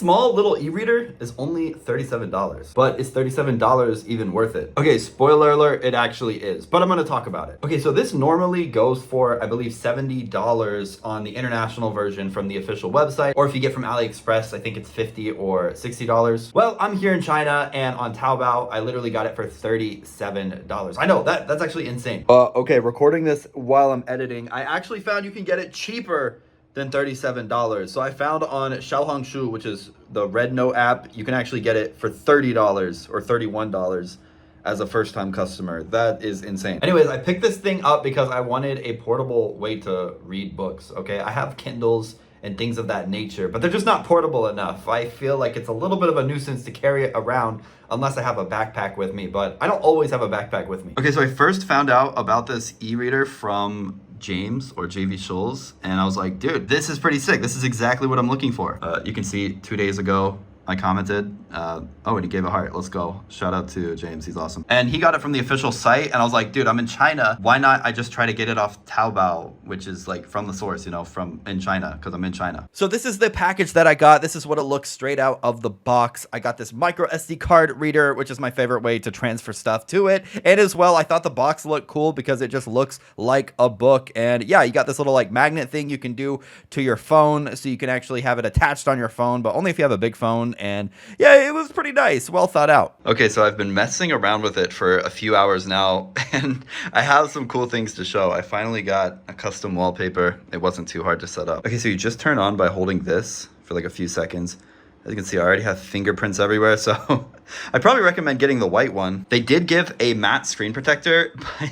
small little e-reader is only $37, but is $37 even worth it? Okay, spoiler alert, it actually is, but I'm gonna talk about it. Okay, so this normally goes for, I believe, $70 on the international version from the official website, or if you get from AliExpress, I think it's $50 or $60. Well, I'm here in China, and on Taobao, I literally got it for $37. I know, that's actually insane. Okay, recording this while I'm editing, I actually found you can get it cheaper than $37. So I found on Xiaohongshu, which is the Red Note app, you can actually get it for $30 or $31 as a first-time customer. That is insane. Anyways, I picked this thing up because I wanted a portable way to read books, okay? I have Kindles and things of that nature, but they're just not portable enough. I feel like it's a little bit of a nuisance to carry it around unless I have a backpack with me, but I don't always have a backpack with me. Okay, so I first found out about this e-reader from James or JV Schulz, and I was like, dude, this is pretty sick. This is exactly what I'm looking for. You can see 2 days ago, I commented, oh, and he gave a heart. Let's go. Shout out to James. He's awesome. And he got it from the official site. And I was like, dude, I'm in China. Why not I just try to get it off Taobao, which is like from the source, you know, from in China, because I'm in China. So this is the package that I got. This is what it looks straight out of the box. I got this micro SD card reader, which is my favorite way to transfer stuff to it. And as well, I thought the box looked cool because it just looks like a book. And yeah, you got this little like magnet thing you can do to your phone. So you can actually have it attached on your phone, but only if you have a big phone. And yeah, it was pretty nice, well thought out. Okay, so I've been messing around with it for a few hours now, and I have some cool things to show. I finally got a custom wallpaper. It wasn't too hard to set up. Okay, so you just turn on by holding this for like a few seconds. As you can see, I already have fingerprints everywhere, so I probably recommend getting the white one. They did give a matte screen protector, but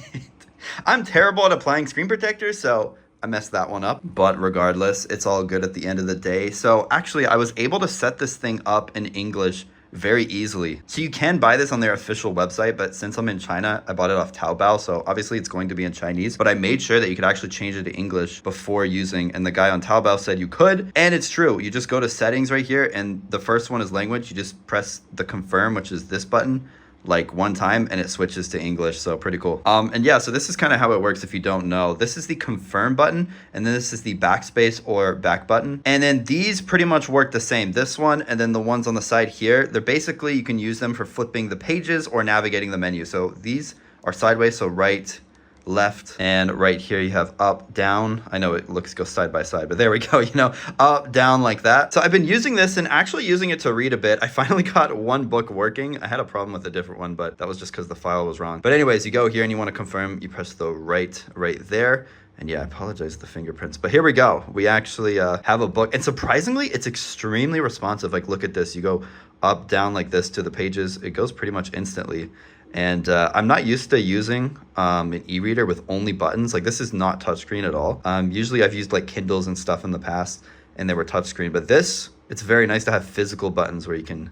I'm terrible at applying screen protectors, so I messed that one up, but regardless, it's all good at the end of the day. So actually, I was able to set this thing up in English very easily. So you can buy this on their official website, but since I'm in China, I bought it off Taobao, so obviously it's going to be in Chinese, but I made sure that you could actually change it to English before using, and the guy on Taobao said you could, and it's true. You just go to settings right here, and the first one is language. You just press the confirm, which is this button, like one time, and it switches to English. So pretty cool. And yeah, so this is kind of how it works if you don't know. This is the confirm button, and then this is the backspace or back button, and then these pretty much work the same. This one and then the ones on the side here, they're basically, you can use them for flipping the pages or navigating the menu. So these are sideways, so right, left, and right here you have up, down. I know it goes side by side, but there we go, you know, up, down, like that. So I've been using this and actually using it to read a bit. I finally got one book working. I had a problem with a different one, but that was just because the file was wrong. But anyways, you go here and you want to confirm, you press the right there. And yeah, I apologize for the fingerprints, but here we go. We actually have a book, and surprisingly, it's extremely responsive. Like, look at this. You go up, down like this to the pages. It goes pretty much instantly. And I'm not used to using an e-reader with only buttons. Like, this is not touchscreen at all. Usually I've used like Kindles and stuff in the past, and they were touchscreen, but this, it's very nice to have physical buttons where you can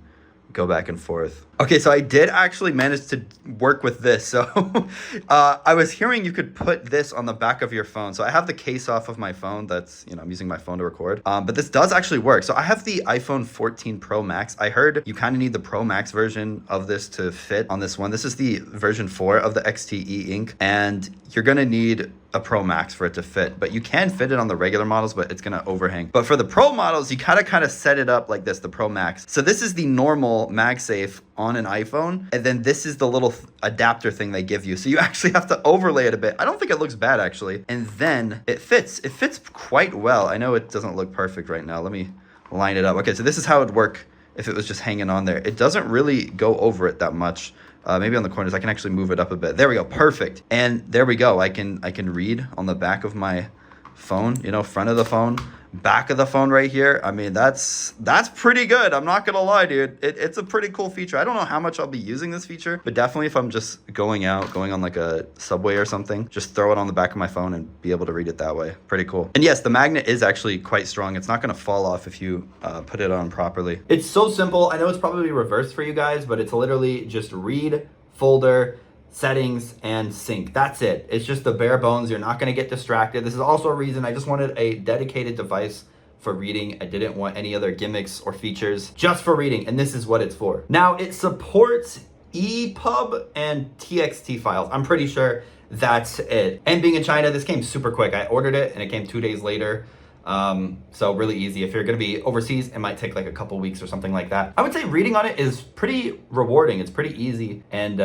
go back and forth. Okay, so I did actually manage to work with this. So I was hearing you could put this on the back of your phone. So I have the case off of my phone. That's, you know, I'm using my phone to record. But this does actually work. So I have the iPhone 14 Pro Max. I heard you kind of need the Pro Max version of this to fit on this one. This is the version 4 of the xteink, and you're gonna need a Pro Max for it to fit, but you can fit it on the regular models, but it's gonna overhang. But for the Pro models, you kind of set it up like this, the Pro Max. So this is the normal MagSafe on an iPhone, and then this is the little adapter thing they give you. So you actually have to overlay it a bit. I don't think it looks bad actually. And then it fits quite well. I know it doesn't look perfect right now. Let me line it up. Okay, so this is how it'd work if it was just hanging on there. It doesn't really go over it that much. Maybe on the corners, I can actually move it up a bit. There we go, perfect. And there we go, I can read on the back of my phone, you know, front of the phone, back of the phone right here. I mean, that's pretty good. I'm not gonna lie, dude. It's a pretty cool feature. I don't know how much I'll be using this feature, but definitely if I'm just going on like a subway or something, just throw it on the back of my phone and be able to read it that way. Pretty cool. And yes, the magnet is actually quite strong. It's not gonna fall off if you put it on properly. It's so simple. I know it's probably reversed for you guys, but it's literally just read, folder, settings, and sync. That's it. It's just the bare bones. You're not going to get distracted. This is also a reason I just wanted a dedicated device for reading. I didn't want any other gimmicks or features, just for reading, and this is what it's for. Now, it supports EPUB and TXT files. I'm pretty sure that's it. And being in China, this came super quick. I ordered it and it came 2 days later. So really easy. If you're going to be overseas, it might take like a couple weeks or something like that. I would say reading on it is pretty rewarding. It's pretty easy and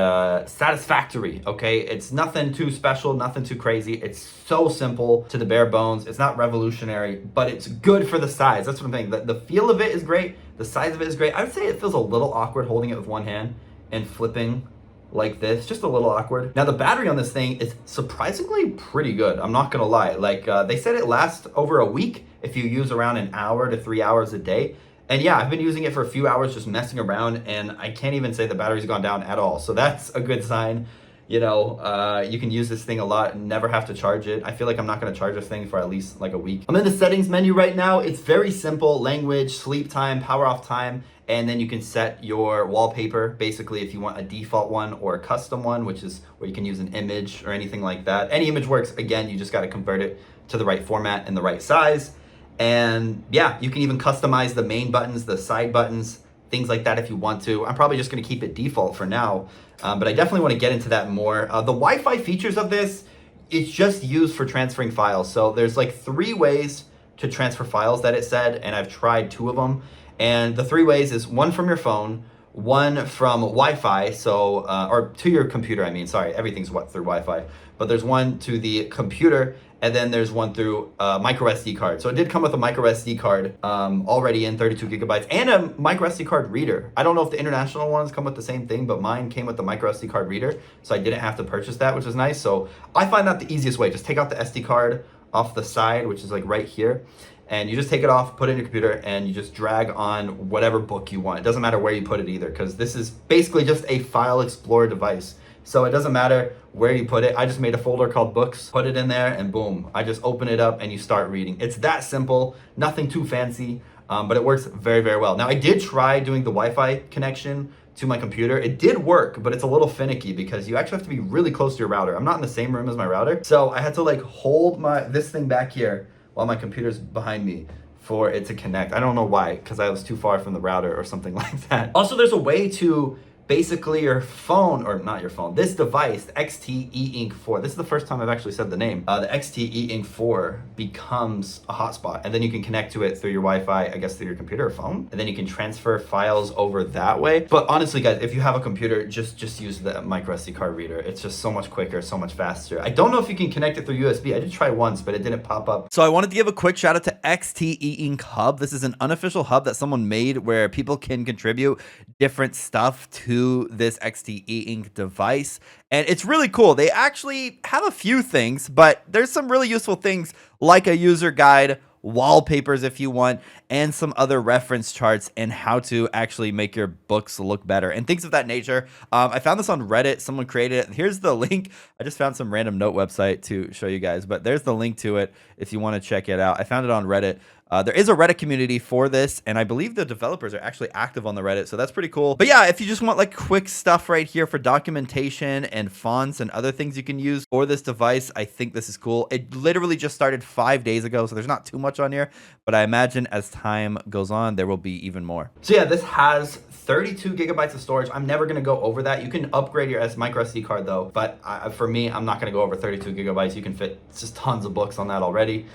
satisfactory. Okay, it's nothing too special, nothing too crazy. It's so simple to the bare bones. It's not revolutionary, but it's good for the size. That's what I'm saying. The feel of it is great. The size of it is great. I would say it feels a little awkward holding it with one hand and flipping like this, just a little awkward. Now the battery on this thing is surprisingly pretty good. I'm not gonna lie. Like they said it lasts over a week if you use around an hour to 3 hours a day. And yeah, I've been using it for a few hours just messing around, and I can't even say the battery's gone down at all. So that's a good sign. You know, you can use this thing a lot and never have to charge it. I feel like I'm not gonna charge this thing for at least like a week. I'm in the settings menu right now. It's very simple: language, sleep time, power off time, and then you can set your wallpaper, basically if you want a default one or a custom one, which is where you can use an image or anything like that. Any image works. Again, you just gotta convert it to the right format and the right size. And yeah, you can even customize the main buttons, the side buttons, things like that if you want to. I'm probably just gonna keep it default for now, but I definitely wanna get into that more. The Wi-Fi features of this, it's just used for transferring files. So there's like 3 ways to transfer files that it said, and I've tried 2 of them. And the 3 ways is one from your phone, one from Wi-Fi, so or to your computer. I mean, sorry, everything's through Wi-Fi, but there's one to the computer, and then there's one through micro SD card. So it did come with a micro SD card already in 32 gigabytes and a micro SD card reader. I don't know if the international ones come with the same thing, but mine came with the micro SD card reader, so I didn't have to purchase that, which is nice. So I find that the easiest way. Just take out the SD card off the side, which is like right here, and you just take it off, put it in your computer, and you just drag on whatever book you want. It doesn't matter where you put it either, because this is basically just a file explorer device. So it doesn't matter where you put it. I just made a folder called books, put it in there, and boom, I just open it up and you start reading. It's that simple, nothing too fancy, but it works very, very well. Now I did try doing the Wi-Fi connection to my computer. It did work, but it's a little finicky because you actually have to be really close to your router. I'm not in the same room as my router, so I had to like hold this thing back here while my computer's behind me for it to connect. I don't know why, because I was too far from the router or something like that. Also, there's a way to basically your phone, or not your phone, this device, the xteink 4, this is the first time I've actually said the name, the xteink 4 becomes a hotspot, and then you can connect to it through your Wi-Fi, I guess through your computer or phone, and then you can transfer files over that way. But honestly guys, if you have a computer, just use the micro SD card reader. It's just so much quicker, so much faster. I don't know if you can connect it through USB. I did try once, but it didn't pop up. So I wanted to give a quick shout out to xteink Hub. This is an unofficial hub that someone made where people can contribute different stuff to this xteink device, and it's really cool. They actually have a few things, but there's some really useful things like a user guide, wallpapers if you want, and some other reference charts and how to actually make your books look better and things of that nature. I found this on Reddit. Someone created it. Here's the link. I just found some random note website to show you guys, but there's the link to it if you want to check it out. I found it on Reddit. There is a Reddit community for this, and I believe the developers are actually active on the Reddit, so that's pretty cool. But yeah, if you just want like quick stuff right here for documentation and fonts and other things you can use for this device, I think this is cool. It literally just started 5 days ago, so there's not too much on here, but I imagine as time goes on, there will be even more. So yeah, this has 32 gigabytes of storage. I'm never gonna go over that. You can upgrade your micro SD card though, but for me, I'm not gonna go over 32 gigabytes. You can fit just tons of books on that already.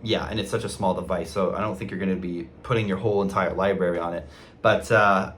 Yeah, and it's such a small device, so I don't think you're going to be putting your whole entire library on it. But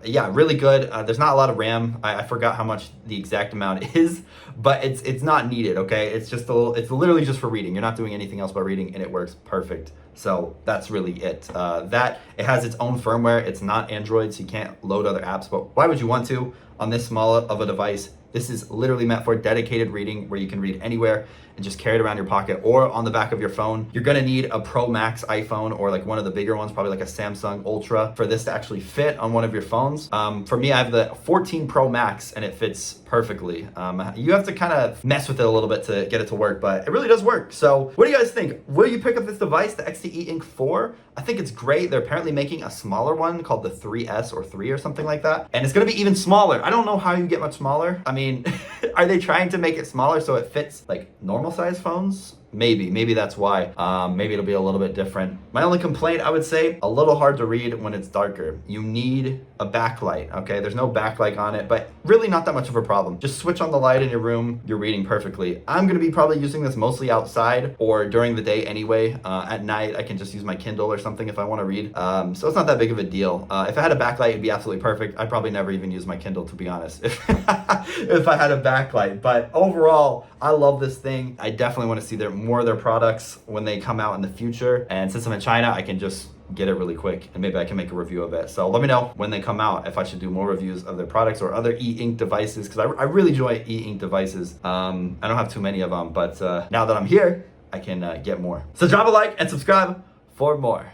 yeah, really good. There's not a lot of RAM. I forgot how much the exact amount is, but it's not needed. Okay, it's just it's literally just for reading. You're not doing anything else but reading, and it works perfect. So that's really it. That it has its own firmware. It's not Android, so you can't load other apps. But why would you want to on this small of a device? This is literally meant for dedicated reading where you can read anywhere and just carry it around your pocket or on the back of your phone. You're gonna need a Pro Max iPhone or like one of the bigger ones, probably like a Samsung Ultra, for this to actually fit on one of your phones. For me, I have the 14 Pro Max and it fits perfectly. You have to kind of mess with it a little bit to get it to work, but it really does work. So what do you guys think? Will you pick up this device, the xteink 4? I think it's great. They're apparently making a smaller one called the 3S or 3 or something like that. And it's gonna be even smaller. I don't know how you get much smaller. I mean, are they trying to make it smaller so it fits like normal size phones? Maybe that's why. Maybe it'll be a little bit different. My only complaint, I would say, a little hard to read when it's darker. You need a backlight, okay? There's no backlight on it, but really not that much of a problem. Just switch on the light in your room, you're reading perfectly. I'm gonna be probably using this mostly outside or during the day anyway. At night, I can just use my Kindle or something if I wanna read. So it's not that big of a deal. If I had a backlight, it'd be absolutely perfect. I'd probably never even use my Kindle, to be honest, if I had a backlight. But overall, I love this thing. I definitely wanna see more of their products when they come out in the future. And since I'm in China, I can just get it really quick and maybe I can make a review of it. So let me know when they come out if I should do more reviews of their products or other e-ink devices, because I really enjoy e-ink devices. I don't have too many of them, but now that I'm here, I can get more. So drop a like and subscribe for more.